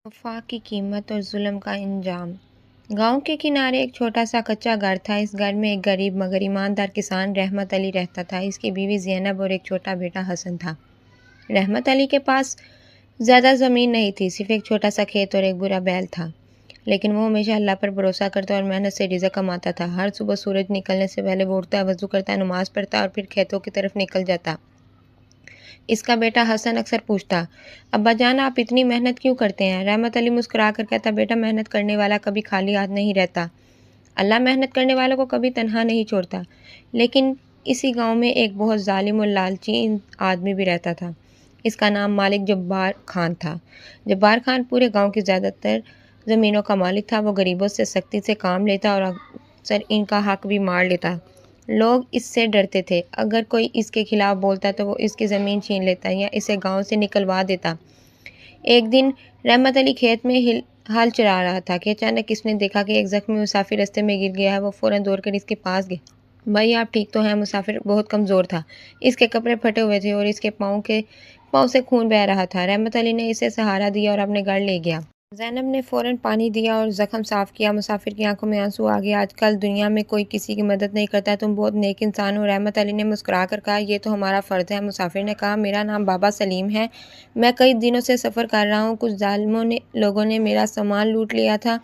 وفا کی قیمت اور ظلم کا انجام۔ گاؤں کے کنارے ایک چھوٹا سا کچا گھر تھا۔ اس گھر میں ایک غریب مگر ایماندار کسان رحمت علی رہتا تھا۔ اس کی بیوی زینب اور ایک چھوٹا بیٹا حسن تھا۔ رحمت علی کے پاس زیادہ زمین نہیں تھی، صرف ایک چھوٹا سا کھیت اور ایک برا بیل تھا، لیکن وہ ہمیشہ اللہ پر بھروسہ کرتا اور محنت سے رزق کماتا تھا۔ ہر صبح سورج نکلنے سے پہلے وہ اٹھتا، وضو کرتا، نماز پڑھتا اور پھر کھیتوں کی طرف نکل جاتا۔ اس کا بیٹا حسن اکثر پوچھتا، ابا جان آپ اتنی محنت کیوں کرتے ہیں؟ رحمت علی مسکرا کر کہتا، بیٹا محنت کرنے والا کبھی خالی ہاتھ نہیں رہتا، اللہ محنت کرنے والوں کو کبھی تنہا نہیں چھوڑتا۔ لیکن اسی گاؤں میں ایک بہت ظالم اور لالچی آدمی بھی رہتا تھا۔ اس کا نام مالک جبار خان تھا۔ جبار خان پورے گاؤں کی زیادہ تر زمینوں کا مالک تھا۔ وہ غریبوں سے سختی سے کام لیتا اور اکثر ان کا حق بھی مار لیتا۔ لوگ اس سے ڈرتے تھے، اگر کوئی اس کے خلاف بولتا تو وہ اس کی زمین چھین لیتا یا اسے گاؤں سے نکلوا دیتا۔ ایک دن رحمت علی کھیت میں ہل چلا رہا تھا کہ اچانک اس نے دیکھا کہ ایک زخمی مسافر رستے میں گر گیا ہے۔ وہ فوراً دوڑ کر اس کے پاس گیا۔ بھائی آپ ٹھیک تو ہیں؟ مسافر بہت کمزور تھا، اس کے کپڑے پھٹے ہوئے تھے اور اس کے پاؤں سے خون بہہ رہا تھا۔ رحمت علی نے اسے سہارا دیا اور اپنے گھر لے گیا۔ زینب نے فوراً پانی دیا اور زخم صاف کیا۔ مسافر کی آنکھوں میں آنسو آ گئے۔ آج کل دنیا میں کوئی کسی کی مدد نہیں کرتا، تم بہت نیک انسان ہو۔ رحمت علی نے مسکرا کر کہا، یہ تو ہمارا فرض ہے۔ مسافر نے کہا، میرا نام بابا سلیم ہے، میں کئی دنوں سے سفر کر رہا ہوں، کچھ ظالموں لوگوں نے میرا سامان لوٹ لیا تھا۔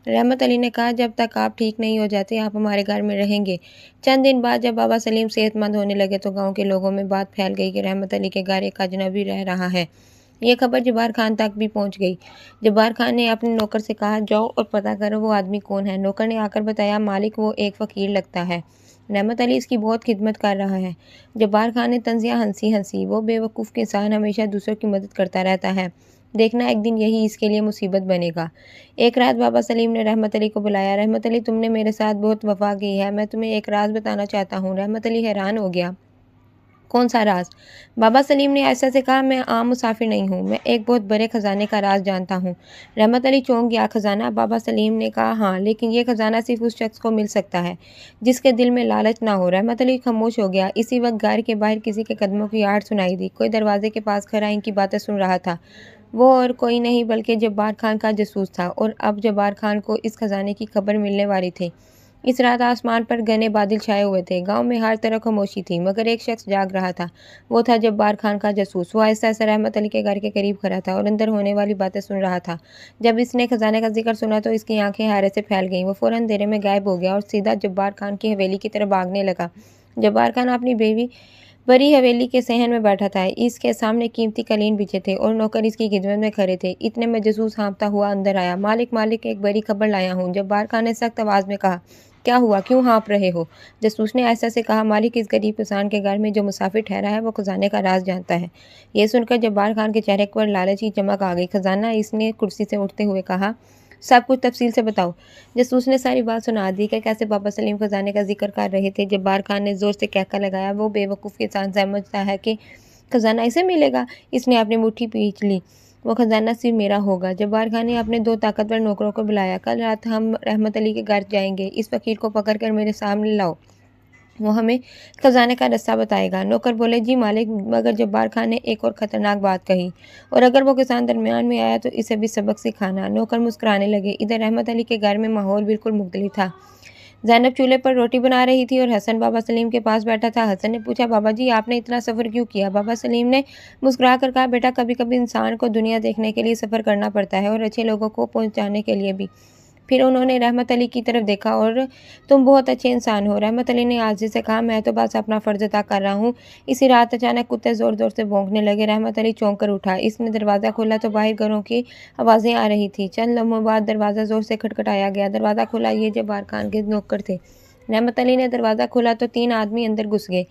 رحمت علی نے کہا، جب تک آپ ٹھیک نہیں ہو جاتے آپ ہمارے گھر میں رہیں گے۔ چند دن بعد جب بابا سلیم صحت مند ہونے لگے تو گاؤں کے لوگوں میں بات پھیل گئی کہ رحمت علی کے گھر ایک اجنبی رہ رہا ہے۔ یہ خبر جبار خان تک بھی پہنچ گئی۔ جبار خان نے اپنے نوکر سے کہا، جاؤ اور پتہ کرو وہ آدمی کون ہے۔ نوکر نے آ کر بتایا، مالک وہ ایک فقیر لگتا ہے، رحمت علی اس کی بہت خدمت کر رہا ہے۔ جبار خان نے طنزیہ ہنسی، وہ بے وقوف کسان ہمیشہ دوسروں کی مدد کرتا رہتا ہے، دیکھنا ایک دن یہی اس کے لیے مصیبت بنے گا۔ ایک رات بابا سلیم نے رحمت علی کو بلایا، رحمت علی تم نے میرے ساتھ بہت وفا کی ہے، میں تمہیں ایک راز بتانا چاہتا ہوں۔ رحمت علی حیران ہو گیا، کون سا راز؟ بابا سلیم نے ایسا سے کہا، میں عام مسافر نہیں ہوں، میں ایک بہت بڑے خزانے کا راز جانتا ہوں۔ رحمت علی چونک گیا، خزانہ؟ بابا سلیم نے کہا، ہاں، لیکن یہ خزانہ صرف اس شخص کو مل سکتا ہے جس کے دل میں لالچ نہ ہو۔ رحمت علی خاموش ہو گیا۔ اسی وقت گھر کے باہر کسی کے قدموں کی آہٹ سنائی دی۔ کوئی دروازے کے پاس کھڑا ان کی باتیں سن رہا تھا۔ وہ اور کوئی نہیں بلکہ جبار خان کا جاسوس تھا، اور اب جبار خان کو اس خزانے کی خبر ملنے والی تھی۔ اس رات آسمان پر گھنے بادل چھائے ہوئے تھے، گاؤں میں ہر طرف خاموشی تھی، مگر ایک شخص جاگ رہا تھا، وہ تھا جبار خان کا جاسوس۔ وہ آہستہ آہستہ رحمت علی کے گھر کے قریب کھڑا تھا اور اندر ہونے والی باتیں سن رہا تھا۔ جب اس نے خزانے کا ذکر سنا تو اس کی آنکھیں حیرت سے پھیل گئیں۔ وہ فوراً اندھیرے میں غائب ہو گیا اور سیدھا جبار خان کی حویلی کی طرف بھاگنے لگا۔ جبار خان اپنی بڑی حویلی کے صحن میں بیٹھا تھا، اس کے سامنے قیمتی قالین بچھے تھے اور نوکر اس کی خدمت میں کھڑے تھے۔ اتنے میں جاسوس ہانپتا ہوا اندر آیا، مالک ایک بڑی خبر لایا ہوں۔ جبار خان نے سخت آواز میں کہا، کیا ہوا، کیوں ہانپ رہے ہو؟ جاسوس نے ایسا سے کہا، مالک اس غریب کسان کے گھر میں جو مسافر ٹھہرا ہے وہ خزانے کا راز جانتا ہے۔ یہ سن کر جبار خان کے چہرے پر لالچ کی چمک آ گئی۔ خزانہ؟ اس نے کرسی سے اٹھتے ہوئے کہا، سب کچھ تفصیل سے بتاؤ۔ جاسوس نے ساری بات سنا دی کہ کیسے بابا سلیم خزانے کا ذکر کر رہے تھے۔ جبار خان نے زور سے کہکا لگایا، وہ بے وقوف کسان سمجھتا ہے کہ خزانہ اسے ملے گا۔ اس نے اپنی مٹھی پیچ لی، وہ خزانہ صرف میرا ہوگا۔ جبار خان نے اپنے 2 طاقتور نوکروں کو بلایا، کل رات ہم رحمت علی کے گھر جائیں گے، اس فقیر کو پکڑ کر میرے سامنے لاؤ، وہ ہمیں خزانے کا راستہ بتائے گا۔ نوکر بولے، جی مالک، مگر جبار خان نے ایک اور خطرناک بات کہی، اور اگر وہ کسان درمیان میں آیا تو اسے بھی سبق سکھانا۔ نوکر مسکرانے لگے۔ ادھر رحمت علی کے گھر میں ماحول بالکل مختلف تھا۔ زینب چولہے پر روٹی بنا رہی تھی اور حسن بابا سلیم کے پاس بیٹھا تھا۔ حسن نے پوچھا، بابا جی آپ نے اتنا سفر کیوں کیا؟ بابا سلیم نے مسکرا کر کہا، بیٹا کبھی کبھی انسان کو دنیا دیکھنے کے لیے سفر کرنا پڑتا ہے اور اچھے لوگوں کو پہنچانے کے لیے بھی۔ پھر انہوں نے رحمت علی کی طرف دیکھا، اور تم بہت اچھے انسان ہو۔ رحمت علی نے عاجزی سے کہا، میں تو بس اپنا فرض ادا کر رہا ہوں۔ اسی رات اچانک کتے زور زور سے بھونکنے لگے۔ رحمت علی چونک کر اٹھا۔ اس نے دروازہ کھولا تو باہر گھروں کی آوازیں آ رہی تھیں۔ چند لمحوں بعد دروازہ زور سے کھٹکھٹایا گیا۔ دروازہ کھلا، یہ جبار خان کے نوکر تھے۔ رحمت علی نے دروازہ کھولا تو 3 آدمی اندر گھس گئے۔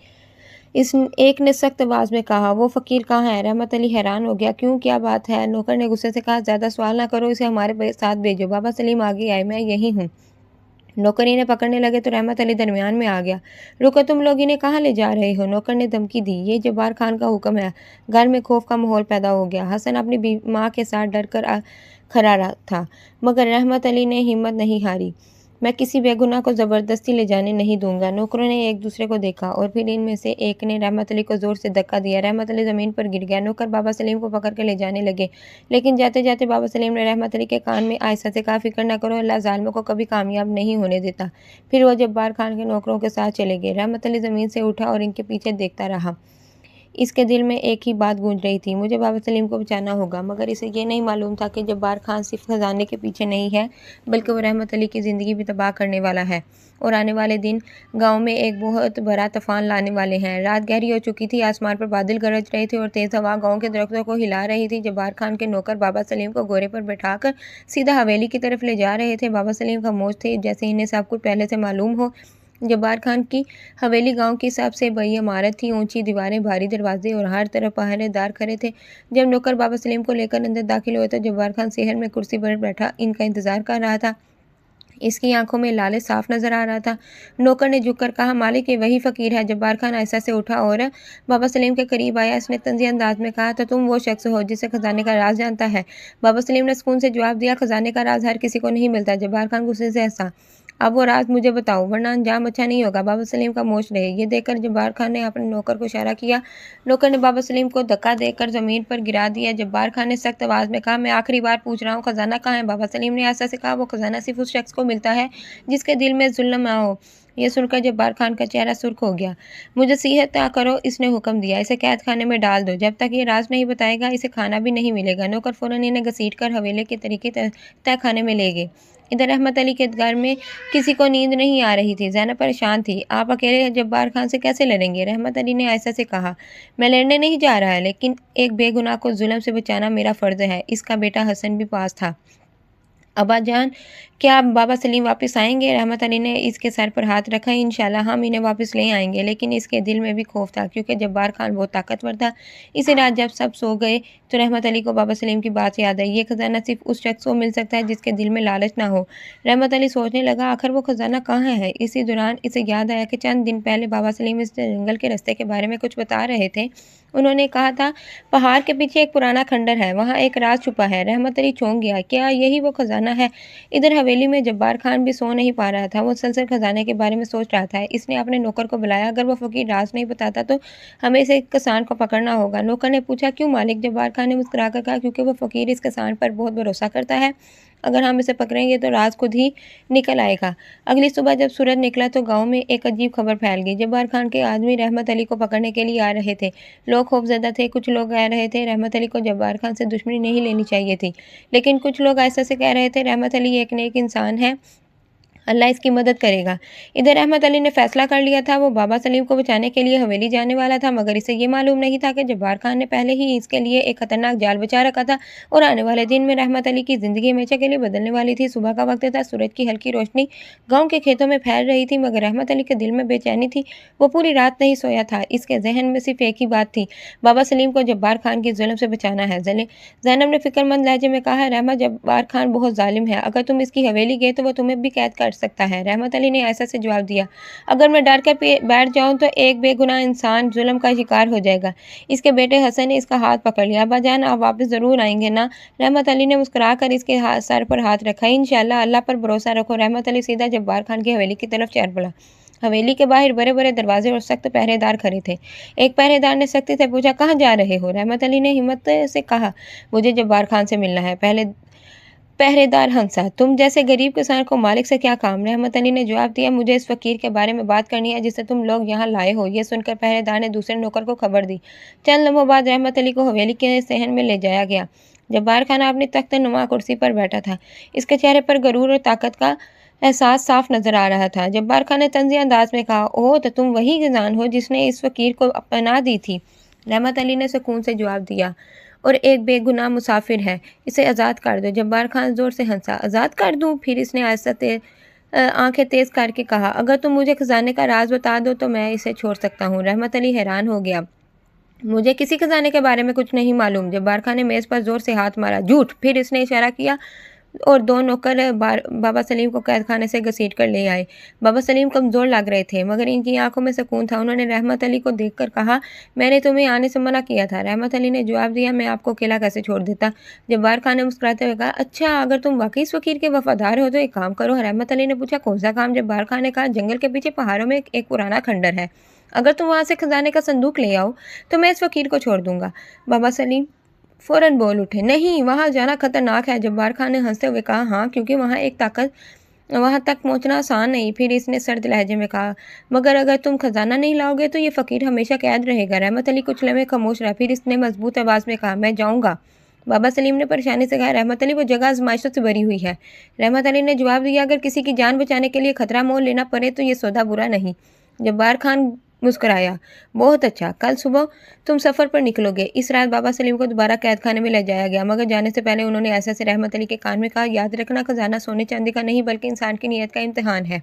ایک نے سخت آواز میں کہا، وہ فقیر کہاں ہے؟ رحمت علی حیران ہو گیا، کیوں، کیا بات ہے؟ نوکر نے غصے سے کہا، زیادہ سوال نہ کرو، اسے ہمارے ساتھ بھیجو۔ بابا سلیم آگے آئے، میں یہی ہوں۔ نوکر انہیں پکڑنے لگے تو رحمت علی درمیان میں آ گیا، رکو، تم لوگ انہیں کہاں لے جا رہے ہو؟ نوکر نے دھمکی دی، یہ جبار خان کا حکم ہے۔ گھر میں خوف کا ماحول پیدا ہو گیا۔ حسن اپنی ماں کے ساتھ ڈر کر کھڑا تھا، مگر رحمت علی نے ہمت نہیں ہاری۔ میں کسی بے گناہ کو زبردستی لے جانے نہیں دوں گا۔ نوکروں نے ایک دوسرے کو دیکھا اور پھر ان میں سے ایک نے رحمت علی کو زور سے دھکا دیا۔ رحمت علی زمین پر گر گیا۔ نوکر بابا سلیم کو پکڑ کے لے جانے لگے، لیکن جاتے جاتے بابا سلیم نے رحمت علی کے کان میں آہستہ سے کہا، فکر نہ کرو، اللہ ظالموں کو کبھی کامیاب نہیں ہونے دیتا۔ پھر وہ جبار خان کے نوکروں کے ساتھ چلے گئے۔ رحمت علی زمین سے اٹھا اور ان کے پیچھے دیکھتا رہا۔ اس کے دل میں ایک ہی بات گونج رہی تھی، مجھے بابا سلیم کو بچانا ہوگا۔ مگر اسے یہ نہیں معلوم تھا کہ جبار خان صرف خزانے کے پیچھے نہیں ہے، بلکہ وہ رحمت علی کی زندگی بھی تباہ کرنے والا ہے، اور آنے والے دن گاؤں میں ایک بہت بڑا طوفان لانے والے ہیں۔ رات گہری ہو چکی تھی، آسمان پر بادل گرج رہے تھے اور تیز ہوا گاؤں کے درختوں کو ہلا رہی تھی۔ جبار خان کے نوکر بابا سلیم کو گھوڑے پر بٹھا کر سیدھا حویلی کی طرف لے جا رہے تھے۔ بابا سلیم خاموش تھے، جیسے انہیں سب کچھ پہلے سے معلوم ہو۔ جبار خان کی حویلی گاؤں کی سب سے بڑی عمارت تھی، اونچی دیواریں، بھاری دروازے اور ہر طرف پہرے دار کھڑے تھے۔ جب نوکر بابا سلیم کو لے کر اندر داخل ہوئے تو جبار خان صحن میں کرسی پر بیٹھا ان کا انتظار کر رہا تھا۔ اس کی آنکھوں میں لالچ صاف نظر آ رہا تھا۔ نوکر نے جھک کر کہا، مالک، یہ وہی فقیر ہے۔ جبار خان آہستہ سے اٹھا اور بابا سلیم کے قریب آیا۔ اس نے طنزی انداز میں کہا، تو تم وہ شخص ہو جسے خزانے کا راز جانتا ہے؟ بابا سلیم نے سکون سے جواب دیا، خزانے کا راز ہر کسی کو نہیں ملتا۔ جبار خان غصے سے ہنسا، اب وہ راز مجھے بتاؤ، ورنہ انجام اچھا نہیں ہوگا۔ بابا سلیم خاموش رہے۔ یہ دیکھ کر جبار خان نے اپنے نوکر کو اشارہ کیا۔ نوکر نے بابا سلیم کو دھکا دے کر زمین پر گرا دیا۔ جبار خان نے سخت آواز میں کہا، میں آخری بار پوچھ رہا ہوں، خزانہ کہاں ہے؟ بابا سلیم نے آہستہ سے کہا، وہ خزانہ صرف اس شخص کو ملتا ہے جس کے دل میں ظلم نہ ہو۔ یہ سن کر جبار خان کا چہرہ سرخ ہو گیا۔ مجھے نصیحت نہ کرو، اس نے حکم دیا، اسے قید خانے میں ڈال دو۔ جب تک یہ راز نہیں بتائے گا اسے کھانا بھی نہیں ملے گا۔ نوکر فوراً انہیں گھسیٹ کر حویلی کے طریقے تہہ خانے میں لے گئے۔ ادھر رحمت علی کے گھر میں کسی کو نیند نہیں آ رہی تھی۔ زینب پریشان تھی، آپ اکیلے جبار خان سے کیسے لڑیں گے؟ رحمت علی نے آہستہ سے کہا، میں لڑنے نہیں جا رہا، لیکن ایک بے گناہ کو ظلم سے بچانا میرا فرض ہے۔ اس کا بیٹا حسن بھی پاس تھا۔ ابا جان، کیا بابا سلیم واپس آئیں گے؟ رحمت علی نے اس کے سر پر ہاتھ رکھا، انشاءاللہ ہم انہیں واپس لے آئیں گے۔ لیکن اس کے دل میں بھی خوف تھا، کیونکہ جبار خان بہت طاقتور تھا۔ اسی رات جب سب سو گئے تو رحمت علی کو بابا سلیم کی بات یاد آئی، یہ خزانہ صرف اس شخص کو مل سکتا ہے جس کے دل میں لالچ نہ ہو۔ رحمت علی سوچنے لگا، آخر وہ خزانہ کہاں ہے؟ اسی دوران اسے یاد آیا کہ چند دن پہلے بابا سلیم اس جنگل کے راستے کے بارے میں کچھ بتا رہے تھے۔ انہوں نے کہا تھا، پہاڑ کے پیچھے ایک پرانا کھنڈر ہے، وہاں ایک راز چھپا ہے۔ رحمت علی چونک گیا، کیا یہی وہ خزانہ ہے؟ ادھر حویلی میں جبار خان بھی سو نہیں پا رہا تھا، وہ مسلسل خزانے کے بارے میں سوچ رہا تھا۔ اس نے اپنے نوکر کو بلایا، اگر وہ فقیر راز نہیں بتاتا تو ہمیں اس کسان کو پکڑنا ہوگا۔ نوکر نے پوچھا، کیوں مالک؟ جبار خان نے مسکرا کر کہا، کیونکہ وہ فقیر اس کسان پر بہت بھروسہ کرتا ہے، اگر ہم اسے پکڑیں گے تو راز خود ہی نکل آئے گا۔ اگلی صبح جب سورج نکلا تو گاؤں میں ایک عجیب خبر پھیل گئی، جبار خان کے آدمی رحمت علی کو پکڑنے کے لیے آ رہے تھے۔ لوگ خوفزدہ تھے، کچھ لوگ کہہ رہے تھے رحمت علی کو جبار خان سے دشمنی نہیں لینی چاہیے تھی، لیکن کچھ لوگ ایسا سے کہہ رہے تھے رحمت علی ایک نیک انسان ہے، اللہ اس کی مدد کرے گا۔ ادھر رحمت علی نے فیصلہ کر لیا تھا، وہ بابا سلیم کو بچانے کے لیے حویلی جانے والا تھا، مگر اسے یہ معلوم نہیں تھا کہ جبار خان نے پہلے ہی اس کے لیے ایک خطرناک جال بچھا رکھا تھا، اور آنے والے دن میں رحمت علی کی زندگی ہمیشہ کے لیے بدلنے والی تھی۔ صبح کا وقت تھا، سورج کی ہلکی روشنی گاؤں کے کھیتوں میں پھیل رہی تھی، مگر رحمت علی کے دل میں بے چینی تھی۔ وہ پوری رات نہیں سویا تھا، اس کے ذہن میں صرف ایک ہی بات تھی، بابا سلیم کو جبار خان کی ظلم سے بچانا ہے۔ زینب نے فکر مند لہجے میں کہا، رحمت، جبار خان بہت ظالم ہے، اگر تم اس کی حویلی گئے تو وہ تمہیں بھی قید کر سکتا ہے۔ رحمت علی نے ایسا سے جواب دیا، اگر میں ڈر کر بیٹھ جاؤں تو ایک بے گناہ انسان ظلم کا شکار ہو جائے گا۔ اس کے بیٹے حسن نے اس کا ہاتھ پکڑ لیا، ابا جان، آپ واپس ضرور آئیں گے نا؟ رحمت علی نے مسکرا کر اس کے سر پر ہاتھ رکھا، انشاءاللہ، اللہ پر بھروسہ رکھو۔ رحمت علی سیدھا جبار خان کی حویلی کی طرف چل پڑا۔ حویلی کے باہر بڑے بڑے دروازے اور سخت پہرے دار کھڑے تھے۔ ایک پہرے دار نے سختی سے پوچھا، کہاں جا رہے ہو؟ رحمت علی نے ہمت سے کہا، مجھے جبار خان سے ملنا ہے۔ پہرے دار ہنسا، تم جیسے غریب کسان کو مالک سے کیا کام؟ رحمت علی نے جواب دیا، مجھے اس فقیر کے بارے میں بات کرنی ہے جسے تم لوگ یہاں لائے ہو۔ یہ سن کر پہرے دار نے دوسرے نوکر کو خبر دی۔ چند لمحوں بعد رحمت علی کو حویلی کے صحن میں لے جایا گیا۔ جبار خان اپنی تخت نما کرسی پر بیٹھا تھا، اس کے چہرے پر غرور اور طاقت کا احساس صاف نظر آ رہا تھا۔ جبار خان نے طنزی انداز میں کہا، اوہ، تو تم وہی خزان ہو جس نے اس فقیر کو پناہ دی تھی؟ رحمت علی نے سکون سے جواب دیا، اور ایک بے گناہ مسافر ہے، اسے آزاد کر دو۔ جبار خان زور سے ہنسا، آزاد کر دوں؟ پھر اس نے آہستہ آنکھیں تیز کر کے کہا، اگر تم مجھے خزانے کا راز بتا دو تو میں اسے چھوڑ سکتا ہوں۔ رحمت علی حیران ہو گیا، مجھے کسی خزانے کے بارے میں کچھ نہیں معلوم۔ جبار خان نے میز پر زور سے ہاتھ مارا، جھوٹ! پھر اس نے اشارہ کیا اور دو نوکر بابا سلیم کو قید خانے سے گھسیٹ کر لے آئے۔ بابا سلیم کمزور لگ رہے تھے مگر ان کی آنکھوں میں سکون تھا۔ انہوں نے رحمت علی کو دیکھ کر کہا، میں نے تمہیں آنے سے منع کیا تھا۔ رحمت علی نے جواب دیا، میں آپ کو اکیلا کیسے چھوڑ دیتا؟ جبار خان نے مسکراتے ہوئے کہا، اچھا اگر تم واقعی اس فقیر کے وفادار ہو تو ایک کام کرو۔ رحمت علی نے پوچھا، کون سا کام؟ جبار خان نے کہا، جنگل کے پیچھے پہاڑوں میں ایک پرانا کھنڈر ہے، اگر تم وہاں سے خزانے کا صندوق لے آؤ تو میں اس فقیر کو چھوڑ دوں گا۔ بابا سلیم فوراً بول اٹھے، نہیں، وہاں جانا خطرناک ہے۔ جبار خان نے ہنستے ہوئے کہا، ہاں کیونکہ وہاں تک پہنچنا آسان نہیں۔ پھر اس نے سرد لہجے میں کہا، مگر اگر تم خزانہ نہیں لاؤ گے تو یہ فقیر ہمیشہ قید رہے گا۔ رحمت علی کچھ لمحے خاموش رہا، پھر اس نے مضبوط آواز میں کہا، میں جاؤں گا۔ بابا سلیم نے پریشانی سے کہا، رحمت علی وہ جگہ آزمائشوں سے بھری ہوئی ہے۔ رحمت علی نے جواب دیا، اگر کسی کی جان بچانے کے لیے خطرہ مول لینا پڑے تو یہ سودا برا نہیں۔ جبار خان مسکرایا، بہت اچھا، کل صبح تم سفر پر نکلو گے۔ اس رات بابا سلیم کو دوبارہ قید خانے میں لے جایا گیا، مگر جانے سے پہلے انہوں نے ایسے سے رحمت علی کے کان میں کہا، یاد رکھنا خزانہ سونے چاندی کا نہیں بلکہ انسان کی نیت کا امتحان ہے۔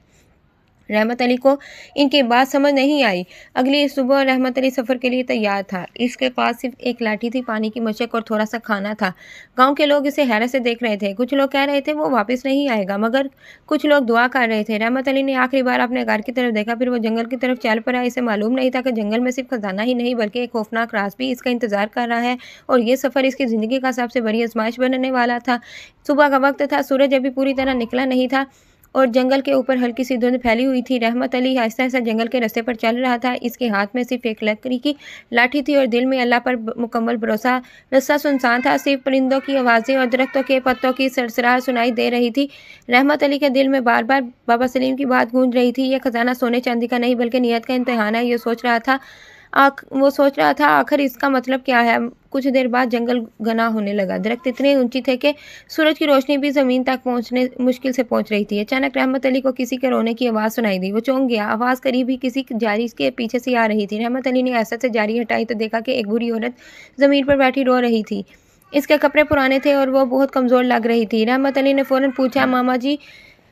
رحمت علی کو ان کی بات سمجھ نہیں آئی۔ اگلی صبح رحمت علی سفر کے لیے تیار تھا۔ اس کے پاس صرف ایک لاٹھی تھی، پانی کی مشک اور تھوڑا سا کھانا تھا۔ گاؤں کے لوگ اسے حیرت سے دیکھ رہے تھے، کچھ لوگ کہہ رہے تھے وہ واپس نہیں آئے گا، مگر کچھ لوگ دعا کر رہے تھے۔ رحمت علی نے آخری بار اپنے گھر کی طرف دیکھا، پھر وہ جنگل کی طرف چل پڑا۔ اسے معلوم نہیں تھا کہ جنگل میں صرف خزانہ ہی نہیں بلکہ ایک خوفناک راز بھی اس کا انتظار کر رہا ہے، اور یہ سفر اس کی زندگی کا سب سے بڑی آزمائش بننے والا تھا۔ صبح کا وقت تھا، سورج ابھی پوری طرح نکلا نہیں تھا اور جنگل کے اوپر ہلکی سی دھند پھیلی ہوئی تھی۔ رحمت علی آہستہ آہستہ جنگل کے راستے پر چل رہا تھا۔ اس کے ہاتھ میں صرف ایک لکڑی کی لاٹھی تھی اور دل میں اللہ پر مکمل بھروسہ۔ رستہ سنسان تھا، صرف پرندوں کی آوازیں اور درختوں کے پتوں کی سرسراہٹ سنائی دے رہی تھی۔ رحمت علی کے دل میں بار بار بابا سلیم کی بات گونج رہی تھی، یہ خزانہ سونے چاندی کا نہیں بلکہ نیت کا امتحان ہے۔ وہ سوچ رہا تھا آخر اس کا مطلب کیا ہے۔ کچھ دیر بعد جنگل گھنا ہونے لگا، درخت اتنے اونچے تھے کہ سورج کی روشنی بھی زمین تک مشکل سے پہنچ رہی تھی۔ اچانک رحمت علی کو کسی کے رونے کی آواز سنائی دی، وہ چونک گیا، آواز قریب ہی کسی جاری کے پیچھے سے آ رہی تھی۔ رحمت علی نے ایسے سے جاری ہٹائی تو دیکھا کہ ایک بوڑھی عورت زمین پر بیٹھی رو رہی تھی۔ اس کے کپڑے پرانے تھے اور وہ بہت کمزور لگ رہی تھی۔ رحمت علی نے فوراً پوچھا،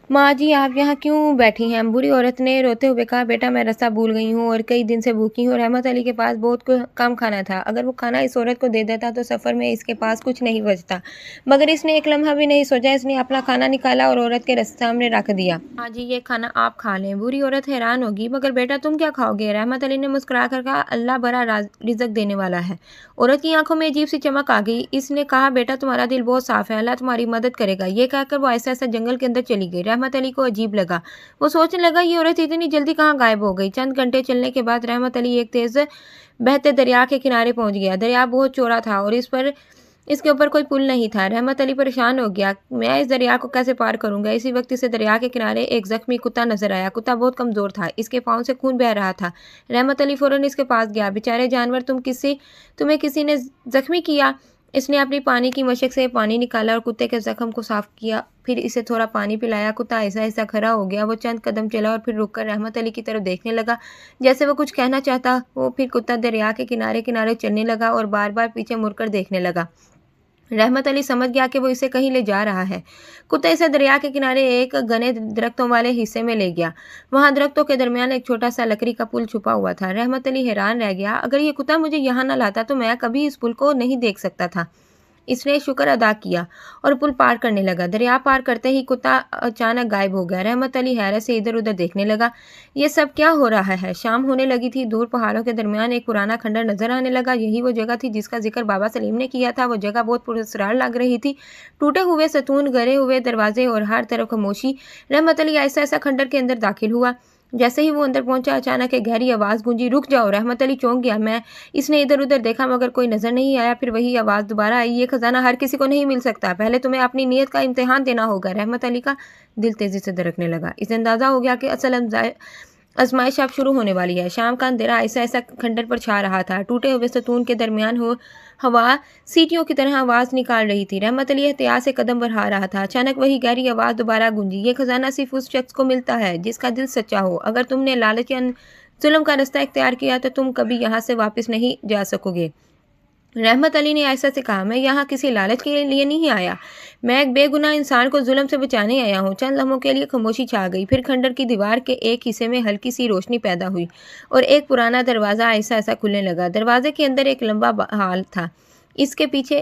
ماں جی آپ یہاں کیوں بیٹھی ہیں؟ بوڑھی عورت نے روتے ہوئے کہا، بیٹا میں راستہ بھول گئی ہوں اور کئی دن سے بھوکی ہوں۔ رحمت علی کے پاس بہت کم کھانا تھا، اگر وہ کھانا اس عورت کو دے دیتا تو سفر میں اس کے پاس کچھ نہیں بچتا، مگر اس نے ایک لمحہ بھی نہیں سوچا۔ اس نے اپنا کھانا نکالا اور عورت کے سامنے رکھ دیا۔ ماں جی یہ کھانا آپ کھا لیں۔ بوڑھی عورت حیران ہوگی، مگر بیٹا تم کیا کھاؤ گے؟ رحمت علی نے مسکرا کر کہا، اللہ بڑا رزق دینے والا ہے۔ عورت کی آنکھوں میں عجیب سی چمک آ گئی۔ اس نے کہا، بیٹا تمہارا دل بہت صاف ہے، اللہ تمہاری مدد کرے گا۔ یہ کہہ کر وہ ایسا ایسا جنگل کے اندر چلی گئی۔ رحمت علی کو عجیب لگا، وہ سوچنے لگا یہ عورت اتنی جلدی کہاں غائب ہو گئی۔ چند گھنٹے چلنے کے بعد رحمت علی ایک تیز بہتے دریا کے کنارے پہنچ گیا۔ دریا بہت چوڑا تھا اور اس کے اوپر کوئی پل نہیں تھا۔ رحمت علی پریشان ہو گیا، میں اس دریا کو کیسے پار کروں گا؟ اسی وقت اسے دریا کے کنارے ایک زخمی کتا نظر آیا۔ کتا بہت کمزور تھا، اس کے پاؤں سے خون بہہ رہا تھا۔ رحمت علی فوراً اس کے پاس گیا، بیچارے جانور، تمہیں کسی نے زخمی کیا؟ اس نے اپنی پانی کی مشک سے پانی نکالا اور کتے کے زخم کو صاف کیا، پھر اسے تھوڑا پانی پلایا۔ کتا ایسا ایسا کھڑا ہو گیا، وہ چند قدم چلا اور پھر رک کر رحمت علی کی طرف دیکھنے لگا جیسے وہ کچھ کہنا چاہتا ہو۔ پھر کتا دریا کے کنارے کنارے چلنے لگا اور بار بار پیچھے مڑ کر دیکھنے لگا۔ رحمت علی سمجھ گیا کہ وہ اسے کہیں لے جا رہا ہے۔ کتا اسے دریا کے کنارے ایک گھنے درختوں والے حصے میں لے گیا۔ وہاں درختوں کے درمیان ایک چھوٹا سا لکڑی کا پل چھپا ہوا تھا۔ رحمت علی حیران رہ گیا، اگر یہ کتا مجھے یہاں نہ لاتا تو میں کبھی اس پل کو نہیں دیکھ سکتا تھا۔ اس نے شکر ادا کیا اور پل پار کرنے لگا۔ دریا پار کرتے ہی کتا اچانک غائب ہو گیا۔ رحمت علی حیرت سے ادھر ادھر دیکھنے لگا، یہ سب کیا ہو رہا ہے؟ شام ہونے لگی تھی، دور پہاڑوں کے درمیان ایک پرانا کھنڈر نظر آنے لگا۔ یہی وہ جگہ تھی جس کا ذکر بابا سلیم نے کیا تھا۔ وہ جگہ بہت پراسرار لگ رہی تھی، ٹوٹے ہوئے ستون، گرے ہوئے دروازے اور ہر طرف خاموشی۔ رحمت علی ایسا ایسا کھنڈر کے اندر داخل ہوا۔ جیسے ہی وہ اندر پہنچا اچانک ایک گہری آواز گونجی، رک جاؤ! رحمت علی چونک گیا۔ اس نے ادھر ادھر دیکھا مگر کوئی نظر نہیں آیا۔ پھر وہی آواز دوبارہ آئی، یہ خزانہ ہر کسی کو نہیں مل سکتا، پہلے تمہیں اپنی نیت کا امتحان دینا ہوگا۔ رحمت علی کا دل تیزی سے دھڑکنے لگا، اسے اندازہ ہو گیا کہ اصل آزمائش اب شروع ہونے والی ہے۔ شام کا اندھیرا ایسا ایسا کھنڈر پر چھا رہا تھا، ٹوٹے ہوئے ستون کے درمیان ہوا سیٹیوں کی طرح آواز نکال رہی تھی۔ رحمت علی احتیاط سے قدم بڑھا رہا تھا، اچانک وہی گہری آواز دوبارہ گونجی، یہ خزانہ صرف اس شخص کو ملتا ہے جس کا دل سچا ہو، اگر تم نے لالچ یا ظلم کا راستہ اختیار کیا تو تم کبھی یہاں سے واپس نہیں جا سکو گے۔ رحمت علی نے ایسا سے کہا، میں یہاں کسی لالچ کے لیے نہیں آیا، میں ایک بے گناہ انسان کو ظلم سے بچانے آیا ہوں۔ چند لمحوں کے لیے خاموشی چھا گئی، پھر کھنڈر کی دیوار کے ایک حصے میں ہلکی سی روشنی پیدا ہوئی اور ایک پرانا دروازہ ایسا ایسا کھلنے لگا۔ دروازے کے اندر ایک لمبا ہال تھا، اس کے پیچھے